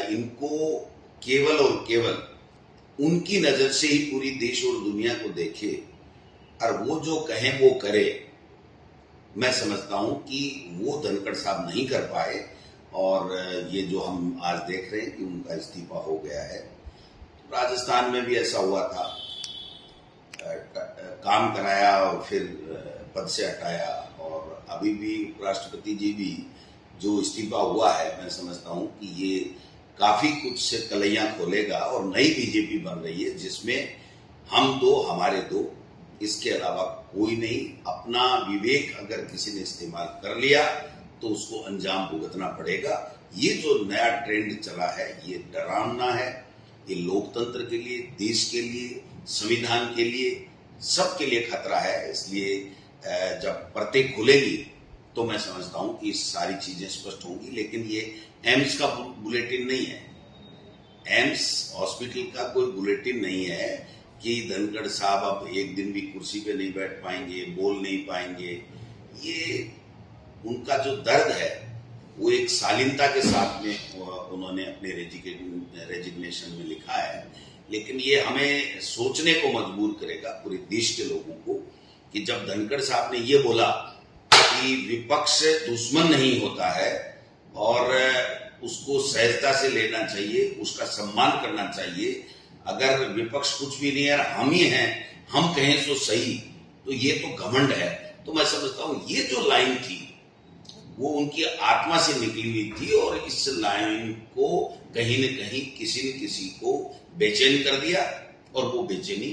इनको केवल और केवल उनकी नजर से ही पूरी देश और दुनिया को देखे और वो जो कहें वो करे। मैं समझता हूं कि वो धनखड़ साहब नहीं कर पाए और ये जो हम आज देख रहे हैं कि उनका इस्तीफा हो गया है। राजस्थान में भी ऐसा हुआ था, काम कराया और फिर पद से हटाया, और अभी भी उपराष्ट्रपति जी भी जो इस्तीफा हुआ है, मैं समझता हूं कि ये काफी कुछ से कलैया खोलेगा और नई बीजेपी बन रही है जिसमें हम दो हमारे दो, इसके अलावा कोई नहीं। अपना विवेक अगर किसी ने इस्तेमाल कर लिया तो उसको अंजाम भुगतना पड़ेगा। ये जो नया ट्रेंड चला है ये डरावना है, ये लोकतंत्र के लिए, देश के लिए, संविधान के लिए, सबके लिए खतरा है। इसलिए जब परतें खुलेगी तो मैं समझता हूं कि सारी चीजें स्पष्ट होंगी। लेकिन ये एम्स का बुलेटिन नहीं है, एम्स हॉस्पिटल का कोई बुलेटिन नहीं है कि धनखड़ साहब अब एक दिन भी कुर्सी पे नहीं बैठ पाएंगे, बोल नहीं पाएंगे। ये उनका जो दर्द है वो एक शालीनता के साथ में उन्होंने अपने रेजिग्नेशन में लिखा है, लेकिन ये हमें सोचने को मजबूर करेगा पूरे देश के लोगों को कि जब धनखड़ साहब ने ये बोला कि विपक्ष दुश्मन नहीं होता है और उसको सहजता से लेना चाहिए, उसका सम्मान करना चाहिए। अगर विपक्ष कुछ भी नहीं है, हम ही हैं, हम कहें तो सही, तो ये तो घमंड है। तो मैं समझता हूं ये जो लाइन थी वो उनकी आत्मा से निकली हुई थी और इस लाइन को कहीं न कहीं किसी न किसी को बेचैन कर दिया और वो बेचैनी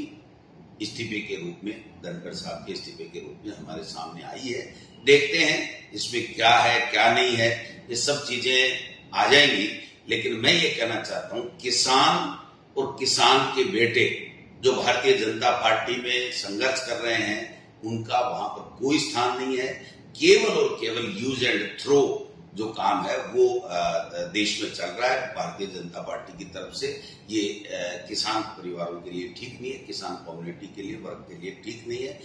इस्तीफे के रूप में, धनखड़ साहब के इस्तीफे के रूप में हमारे सामने आई है। देखते हैं इसमें क्या है क्या नहीं है, ये सब चीजें आ जाएंगी। लेकिन मैं ये कहना चाहता हूं, किसान और किसान के बेटे जो भारतीय जनता पार्टी में संघर्ष कर रहे हैं उनका वहां पर कोई स्थान नहीं है। केवल और केवल यूज एंड थ्रो जो काम है वो देश में चल रहा है भारतीय जनता पार्टी की तरफ से। ये किसान परिवारों के लिए ठीक नहीं है, किसान कम्युनिटी के लिए, वर्ग के लिए ठीक नहीं है।